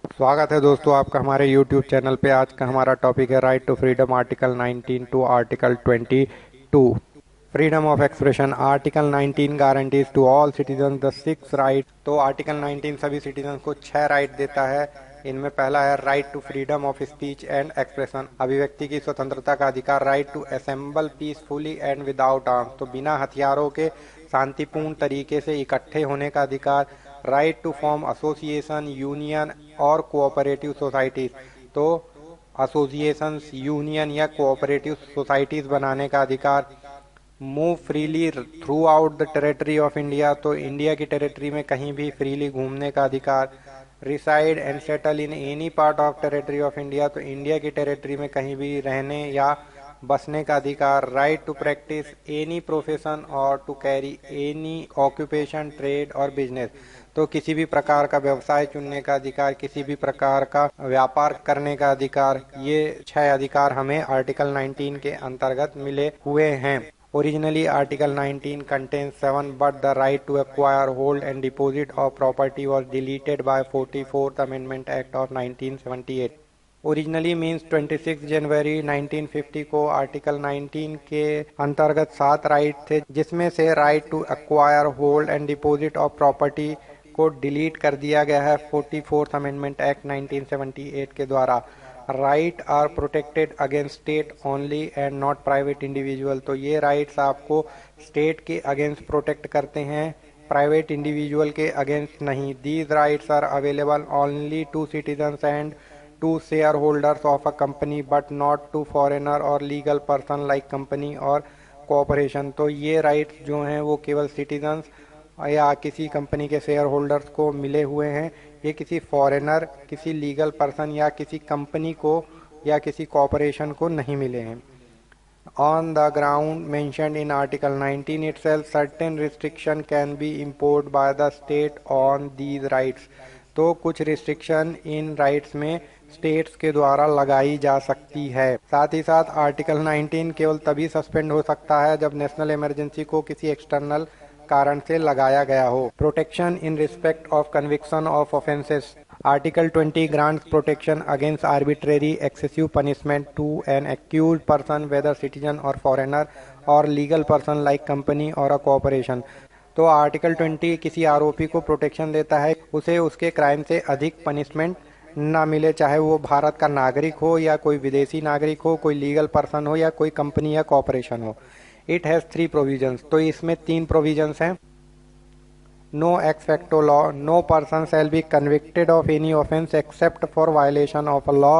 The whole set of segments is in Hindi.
स्वागत है दोस्तों आपका हमारे YouTube चैनल पे। आज का हमारा टॉपिक है right to freedom, article 19 to article 22। Freedom of expression. Article 19 guarantees to all citizen the six right. तो आर्टिकल 19 सभी सिटीजन को 6 राइट देता है। इनमें पहला है right to freedom of speech and expression, अभिव्यक्ति की स्वतंत्रता का अधिकार। Right to assemble peacefully and without arms, तो बिना हथियारों के शांतिपूर्ण तरीके से इकट्ठे होने का अधिकार। Right to form association, union और कोऑपरेटिव सोसाइटीज, तो एसोसिएशंस, यूनियन या कोऑपरेटिव सोसाइटीज बनाने का अधिकार। Move freely throughout the territory of India, तो इंडिया की टेरिटरी में कहीं भी फ्रीली घूमने का अधिकार। Reside and settle in any part of territory of India, तो इंडिया की टेरिटरी में कहीं भी रहने या बसने का अधिकार। Right to practise any profession और to carry any occupation, trade और बिजनेस, तो किसी भी प्रकार का व्यवसाय चुनने का अधिकार, किसी भी प्रकार का व्यापार करने का अधिकार। ये 6 अधिकार हमें आर्टिकल 19 के अंतर्गत मिले हुए हैं। Originally, Article 19 contains 7, but the right to acquire, hold and deposit of property was deleted by 44th Amendment Act of 1978। Originally means 26 जनवरी 1950 को आर्टिकल 19 के अंतर्गत 7 राइट थे, जिसमें से right to acquire, hold and deposit of property को डिलीट कर दिया गया है 44th अमेंडमेंट एक्ट 1978 के द्वारा। Right are protected against state only and not private individual, तो ये राइट्स आपको स्टेट के अगेंस्ट प्रोटेक्ट करते हैं, प्राइवेट इंडिविजुअल के अगेंस्ट नहीं। These rights are available only to citizens and to shareholders of a company but not to foreigner और लीगल पर्सन लाइक कंपनी और कॉरपोरेशन, तो ये राइट्स जो हैं वो केवल सिटीजन्स या किसी कंपनी के शेयर होल्डर्स को मिले हुए हैं। ये किसी फॉरेनर, किसी लीगल पर्सन या किसी कंपनी को या किसी कॉरपोरेशन को नहीं मिले हैं। On the ground mentioned in Article 19 itself, certain restriction can be imposed by the state on these rights, तो कुछ रिस्ट्रिक्शन इन राइट्स में स्टेट्स के द्वारा लगाई जा सकती है। साथ ही साथ आर्टिकल 19 केवल तभी सस्पेंड हो सकता है जब नेशनल इमरजेंसी को किसी एक्सटर्नल कारण से लगाया गया हो। Protection in respect of conviction of offences. Article 20 grants protection against arbitrary excessive punishment to an accused person whether citizen or foreigner or legal person like company or a corporation, तो आर्टिकल 20 किसी आरोपी को प्रोटेक्शन देता है, उसे उसके क्राइम से अधिक पनिशमेंट ना मिले, चाहे वो भारत का नागरिक हो या कोई विदेशी नागरिक हो, कोई लीगल पर्सन हो या कोई कंपनी या कॉरपोरेशन हो। इट हैज़ 3 प्रोविजंस, तो इसमें 3 प्रोविजंस हैं। No ex facto law, no person shall be convicted of any offence except for violation of a law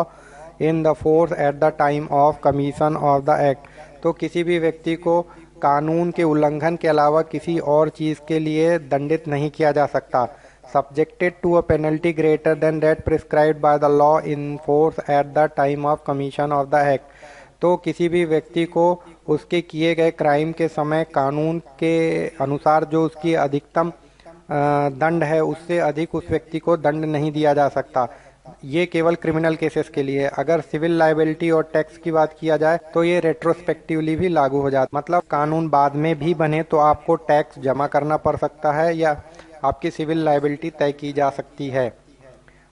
in the force at the time of commission of the act, तो किसी भी व्यक्ति को कानून के उल्लंघन के अलावा किसी और चीज़ के लिए दंडित नहीं किया जा सकता। Subjected to a penalty greater than that prescribed by the law in force at the time of commission of the act, तो किसी भी व्यक्ति को उसके किए गए क्राइम के समय कानून के अनुसार जो उसकी अधिकतम दंड है उससे अधिक उस व्यक्ति को दंड नहीं दिया जा सकता। ये केवल क्रिमिनल केसेस के लिए। अगर सिविल लायबिलिटी और टैक्स की बात किया जाए तो ये रेट्रोस्पेक्टिवली भी लागू हो जाता, मतलब कानून बाद में भी बने तो आपको टैक्स जमा करना पड़ सकता है या आपकी सिविल लायबिलिटी तय की जा सकती है।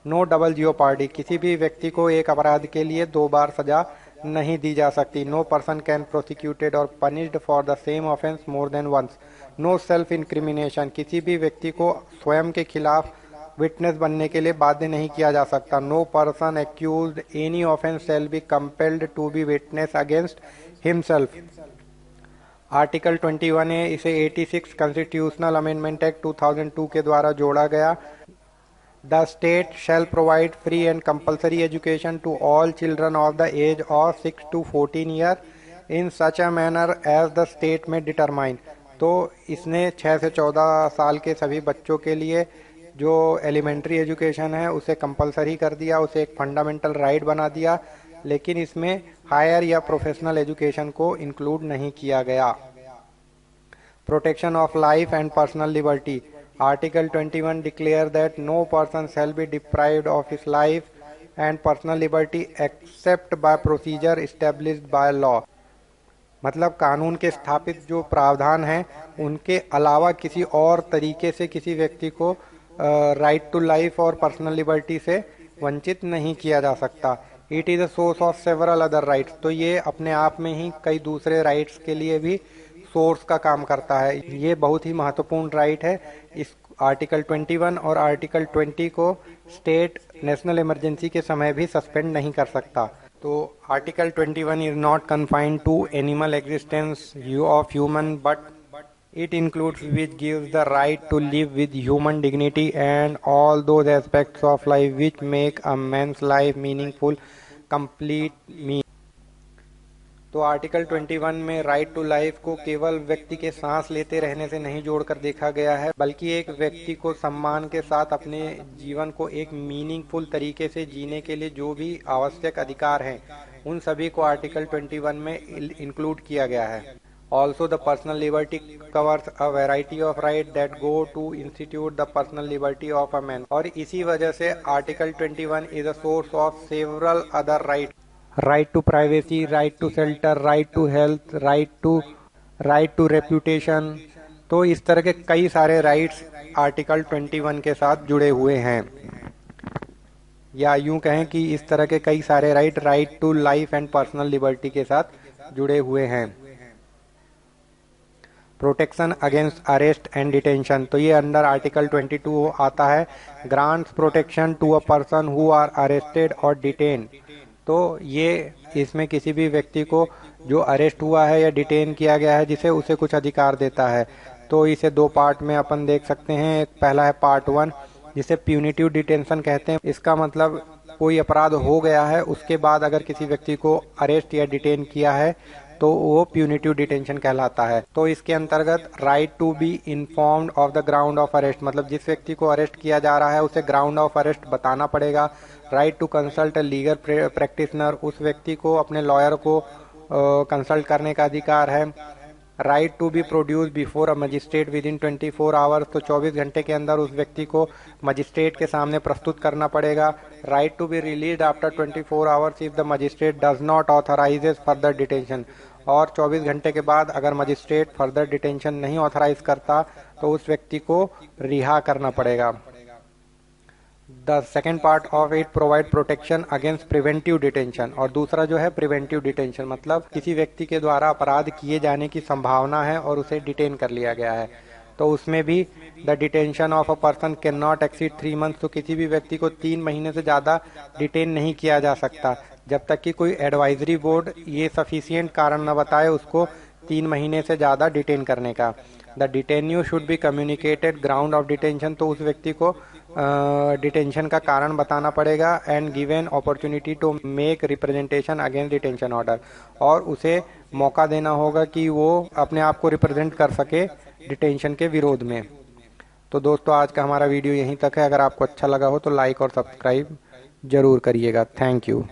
नो डबल जियोपार्डी, किसी भी व्यक्ति को एक अपराध के लिए 2 बार सजा नहीं दी जा सकती। नो पर्सन कैन प्रोसिक्यूटेड और punished for the same offence more than once. No self incrimination, किसी भी व्यक्ति को स्वयं के खिलाफ विटनेस बनने के लिए बाध्य नहीं किया जा सकता। No person accused any offence shall be compelled to be witness against himself. Article 21 है, इसे 86 कॉन्स्टिट्यूशनल अमेंडमेंट एक्ट 2002 के द्वारा जोड़ा गया। The state shall provide free and compulsory education to all children of the age of 6 to 14 year in such a manner as the state may determine, तो इसने 6 से 14 साल के सभी बच्चों के लिए जो एलिमेंट्री एजुकेशन है उसे कंपलसरी कर दिया, उसे एक फंडामेंटल राइट बना दिया, लेकिन इसमें हायर या प्रोफेशनल एजुकेशन को इंक्लूड नहीं किया गया। Protection of life and personal liberty. Article 21 declare that no person shall be deprived of his life and personal liberty except by procedure established by law, मतलब कानून के स्थापित जो प्रावधान हैं उनके अलावा किसी और तरीके से किसी व्यक्ति को राइट टू लाइफ और पर्सनल लिबर्टी से वंचित नहीं किया जा सकता। It is a source of several other rights, तो ये अपने आप में ही कई दूसरे राइट्स के लिए भी सोर्स का काम करता है। ये बहुत ही महत्वपूर्ण राइट है। इस आर्टिकल 21 और आर्टिकल 20 को स्टेट नेशनल इमरजेंसी के समय भी सस्पेंड नहीं कर सकता। तो article 21 is not confined to animal existence of human, but it includes which gives the right to live with human dignity and all those aspects of life which make a man's life meaningful, complete, meaning। तो आर्टिकल 21 में राइट टू लाइफ को केवल व्यक्ति के सांस लेते रहने से नहीं जोड़कर देखा गया है, बल्कि एक व्यक्ति को सम्मान के साथ अपने जीवन को एक मीनिंगफुल तरीके से जीने के लिए जो भी आवश्यक अधिकार हैं, उन सभी को आर्टिकल 21 में इंक्लूड किया गया है। Also, the personal liberty covers a variety of rights that go to institute the personal liberty of a man। और इसी वजह से article 21 is a source of several other rights। right to privacy, right to shelter, right to health, right to reputation। तो इस तरह के कई सारे राइट्स आर्टिकल 21 के साथ जुड़े हुए हैं, या यूं कहें कि इस तरह के कई सारे right to life and personal liberty के साथ जुड़े हुए हैं। Protection against arrest and detention, तो ये अंडर आर्टिकल 22 आता है। Grants protection to a person who are arrested और डिटेन, तो ये इसमें किसी भी व्यक्ति को जो अरेस्ट हुआ है या डिटेन किया गया है जिसे उसे कुछ अधिकार देता है। तो इसे दो पार्ट में अपन देख सकते हैं। एक पहला है पार्ट 1 जिसे प्यूनिटिव डिटेंशन कहते हैं। इसका मतलब कोई अपराध हो गया है, उसके बाद अगर किसी व्यक्ति को अरेस्ट या डिटेन किया है तो वो प्यूनिटिव डिटेंशन कहलाता है। तो इसके अंतर्गत right to be informed of the ground of arrest, मतलब जिस व्यक्ति को अरेस्ट किया जा रहा है उसे ग्राउंड ऑफ अरेस्ट बताना पड़ेगा। Right to consult a legal practitioner, उस व्यक्ति को अपने लॉयर को कंसल्ट करने का अधिकार है। Right to be produce before a magistrate within 24 hours, तो 24 घंटे के अंदर उस व्यक्ति को मजिस्ट्रेट के सामने प्रस्तुत करना पड़ेगा। Right to be release after 24 hours if the magistrate does not authorises further detention, और 24 घंटे के बाद अगर मजिस्ट्रेट फर्दर डिटेंशन नहीं ऑथराइज करता तो उस व्यक्ति को रिहा करना पड़ेगा। The second part of it provide protection against preventive detention, और दूसरा जो है प्रिवेंटिव डिटेंशन, मतलब किसी व्यक्ति के द्वारा अपराध किए जाने की संभावना है और उसे डिटेन कर लिया गया है, तो उसमें भी the detention of a person can not exceed 3 months, तो किसी भी व्यक्ति को 3 महीने से ज़्यादा डिटेन नहीं किया जा सकता जब तक कि कोई एडवाइजरी बोर्ड ये सफिशिएंट कारण न बताए उसको 3 महीने से ज़्यादा डिटेन करने का। The detenue should be communicated ground of detention, तो उस व्यक्ति को डिटेंशन का कारण बताना पड़ेगा। And given opportunity to make representation against detention order, और उसे मौका देना होगा कि वो अपने आप को रिप्रेजेंट कर सके डिटेंशन के विरोध में। तो दोस्तों आज का हमारा वीडियो यहीं तक है। अगर आपको अच्छा लगा हो तो लाइक और सब्सक्राइब जरूर करिएगा। Thank you.